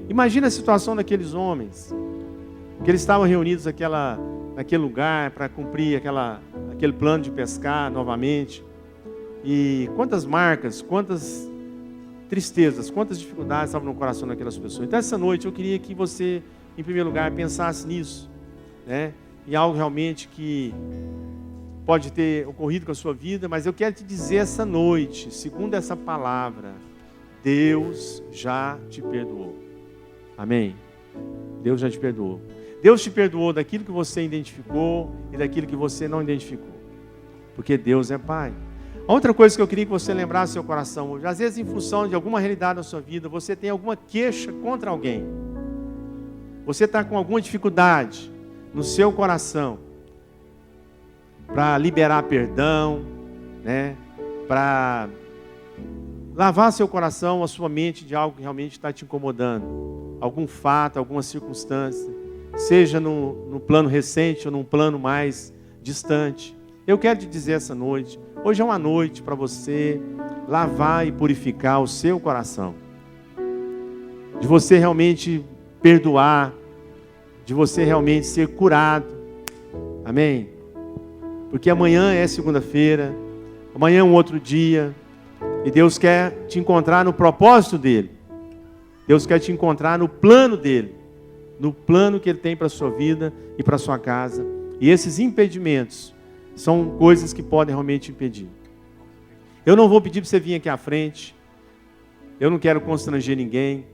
Imagina a situação daqueles homens, que eles estavam reunidos naquele lugar para cumprir aquele plano de pescar novamente. E quantas marcas, quantas tristezas, quantas dificuldades estavam no coração daquelas pessoas. Então essa noite eu queria que você, em primeiro lugar, pensasse nisso, né? Em algo realmente que pode ter ocorrido com a sua vida, mas eu quero te dizer essa noite, segundo essa palavra, Deus já te perdoou. Amém? Deus já te perdoou. Deus te perdoou daquilo que você identificou e daquilo que você não identificou. Porque Deus é Pai. A outra coisa que eu queria que você lembrasse no seu coração hoje, às vezes em função de alguma realidade na sua vida, você tem alguma queixa contra alguém. Você está com alguma dificuldade no seu coração para liberar perdão, né? Para lavar seu coração, a sua mente de algo que realmente está te incomodando. Algum fato, alguma circunstância, seja no plano recente ou num plano mais distante. Eu quero te dizer essa noite, hoje é uma noite para você lavar e purificar o seu coração. De você realmente perdoar, de você realmente ser curado. Amém? Porque amanhã é segunda-feira, amanhã é um outro dia, e Deus quer te encontrar no propósito dEle. Deus quer te encontrar no plano dEle, no plano que Ele tem para a sua vida e para a sua casa. E esses impedimentos são coisas que podem realmente impedir. Eu não vou pedir para você vir aqui à frente, eu não quero constranger ninguém,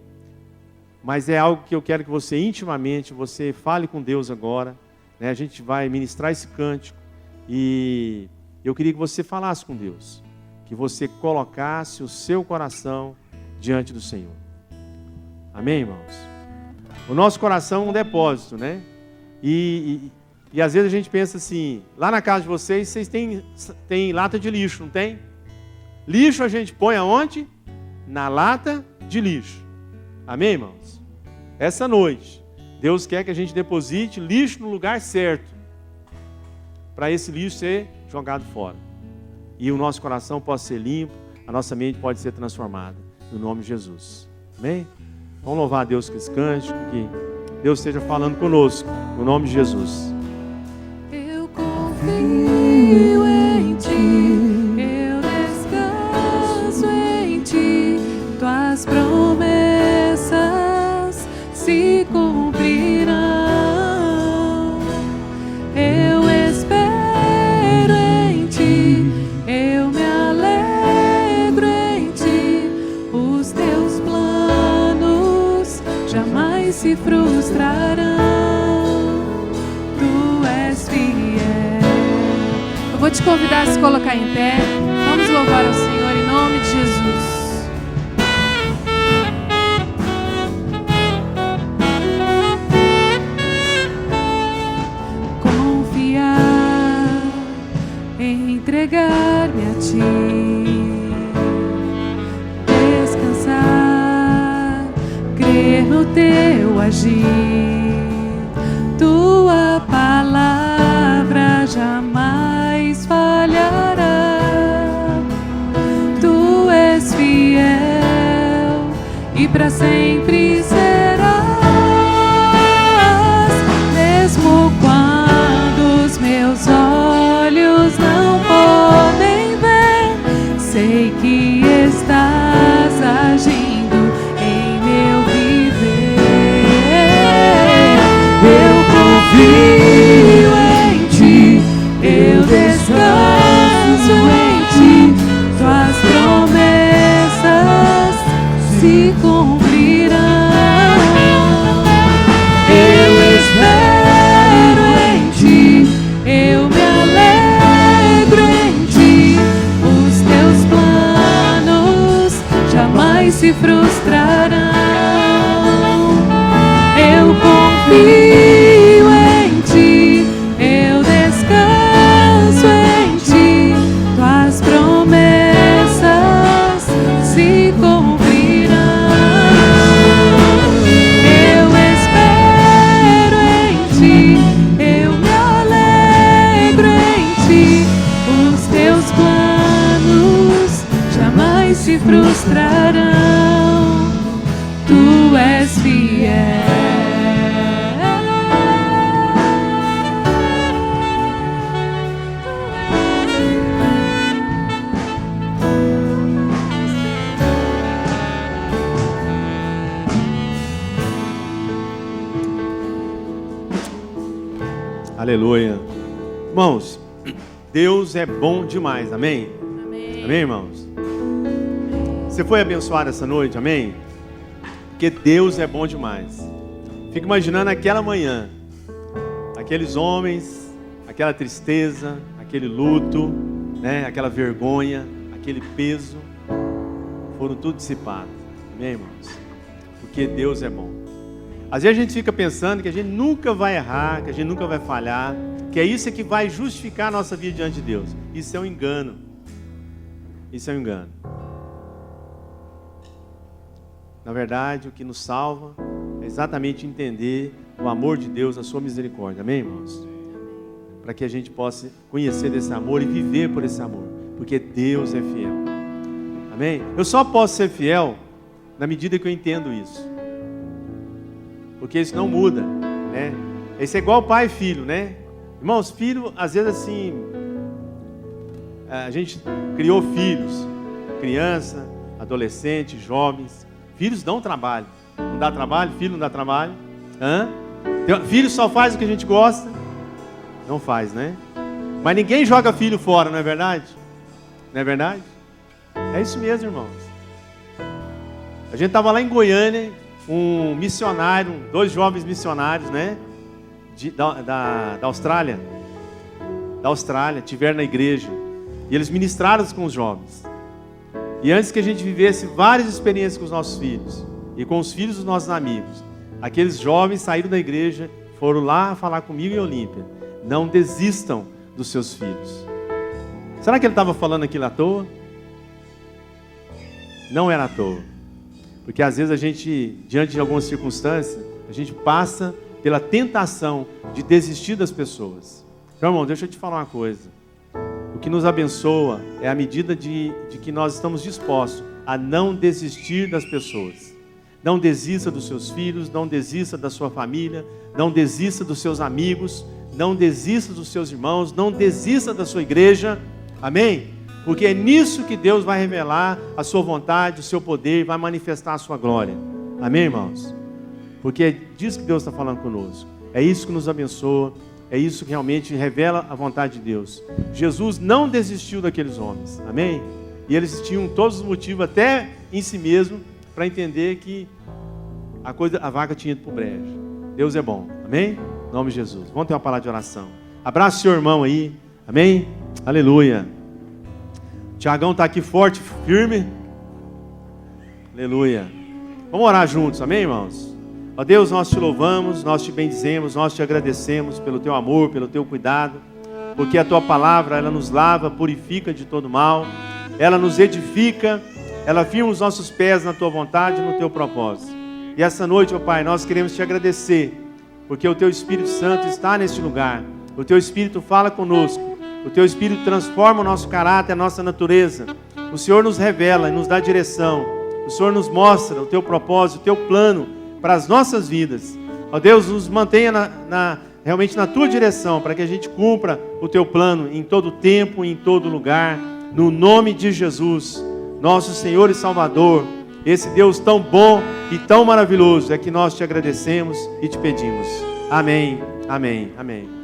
mas é algo que eu quero que você intimamente, você fale com Deus agora, né? A gente vai ministrar esse cântico e eu queria que você falasse com Deus, que você colocasse o seu coração diante do Senhor. Amém, irmãos? O nosso coração é um depósito, né? E às vezes a gente pensa assim, lá na casa de vocês têm lata de lixo, não tem? Lixo a gente põe aonde? Na lata de lixo. Amém, irmãos? Essa noite, Deus quer que a gente deposite lixo no lugar certo, para esse lixo ser jogado fora. E o nosso coração possa ser limpo, a nossa mente pode ser transformada, no nome de Jesus. Amém? Vamos louvar a Deus com esse cântico, que Deus esteja falando conosco, no nome de Jesus. Eu confio em Ti, eu descanso em Ti, Tuas promessas se cumprirão. Eu espero em Ti, eu me alegro em Ti, os Teus planos jamais se frustrarão. Tu és fiel. Eu vou te convidar a se colocar em pé. Vamos louvar ao Senhor em nome de Jesus. Confiar, entregar-me a Ti, descansar, crer no Teu agir. Tua palavra jamais falhará. Tu és fiel e para sempre serás. Mesmo quando os meus olhos não podem ver, sei que estás agindo em meu viver. Eu confio em Ti, eu descanso em Ti, Tuas promessas se cumprirão. Eu espero jamais se frustrarão. Eu confio em ti, eu descanso em ti, tuas promessas se cumprirão. Eu espero em ti, eu me alegro em ti, os teus planos jamais se frustrarão. Tu és fiel. Aleluia. Irmãos, Deus é bom demais, amém? Amém. Amém, irmãos? Você foi abençoado essa noite, amém? Porque Deus é bom demais. Fico imaginando aquela manhã, aqueles homens, aquela tristeza, aquele luto, né? Aquela vergonha, aquele peso, foram tudo dissipados, amém, irmãos? Porque Deus é bom. Às vezes a gente fica pensando que a gente nunca vai errar, que a gente nunca vai falhar, que é isso que vai justificar a nossa vida diante de Deus. Isso é um engano. Isso é um engano. Na verdade, o que nos salva é exatamente entender o amor de Deus, a sua misericórdia. Amém, irmãos? Para que a gente possa conhecer desse amor e viver por esse amor. Porque Deus é fiel. Amém? Eu só posso ser fiel na medida que eu entendo isso. Porque isso não muda, né? Isso é igual pai e filho, né? Irmãos, filho, às vezes assim, a gente criou filhos, criança, adolescente, jovens. Filhos dão trabalho. Não dá trabalho? Filho não dá trabalho? Filho só faz o que a gente gosta? Não faz, né? Mas ninguém joga filho fora, não é verdade? Não é verdade? É isso mesmo, irmãos. A gente estava lá em Goiânia, um missionário, 2 jovens missionários, né? Da Austrália. Da Austrália, tiveram na igreja. E eles ministraram com os jovens. E antes que a gente vivesse várias experiências com os nossos filhos e com os filhos dos nossos amigos, aqueles jovens saíram da igreja, foram lá falar comigo em Olímpia. Não desistam dos seus filhos. Será que ele estava falando aquilo à toa? Não era à toa. Porque às vezes a gente, diante de algumas circunstâncias, a gente passa pela tentação de desistir das pessoas. Então, irmão, deixa eu te falar uma coisa. O que nos abençoa é a medida de que nós estamos dispostos a não desistir das pessoas. Não desista dos seus filhos, não desista da sua família, não desista dos seus amigos, não desista dos seus irmãos, não desista da sua igreja. Amém? Porque é nisso que Deus vai revelar a sua vontade, o seu poder, vai manifestar a sua glória. Amém, irmãos? Porque é disso que Deus está falando conosco. É isso que nos abençoa, é isso que realmente revela a vontade de Deus. Jesus não desistiu daqueles homens, amém? E eles tinham todos os motivos, até em si mesmo, para entender que a vaca tinha ido para o brejo. Deus é bom, amém? Em nome de Jesus. Vamos ter uma palavra de oração. Abraça o seu irmão aí, amém? Aleluia. Tiagão está aqui forte, firme. Aleluia. Vamos orar juntos, amém, irmãos? Ó Deus, nós te louvamos, nós te bendizemos, nós te agradecemos pelo teu amor, pelo teu cuidado, porque a tua palavra, ela nos lava, purifica de todo mal, ela nos edifica, ela firma os nossos pés na tua vontade e no teu propósito. E essa noite, ó Pai, nós queremos te agradecer, porque o teu Espírito Santo está neste lugar, o teu Espírito fala conosco, o teu Espírito transforma o nosso caráter, a nossa natureza. O Senhor nos revela e nos dá direção. O Senhor nos mostra o teu propósito, o teu plano para as nossas vidas. Ó Deus, nos mantenha realmente na tua direção, para que a gente cumpra o teu plano em todo tempo, em todo lugar. No nome de Jesus, nosso Senhor e Salvador, esse Deus tão bom e tão maravilhoso, é que nós te agradecemos e te pedimos. Amém, amém, amém.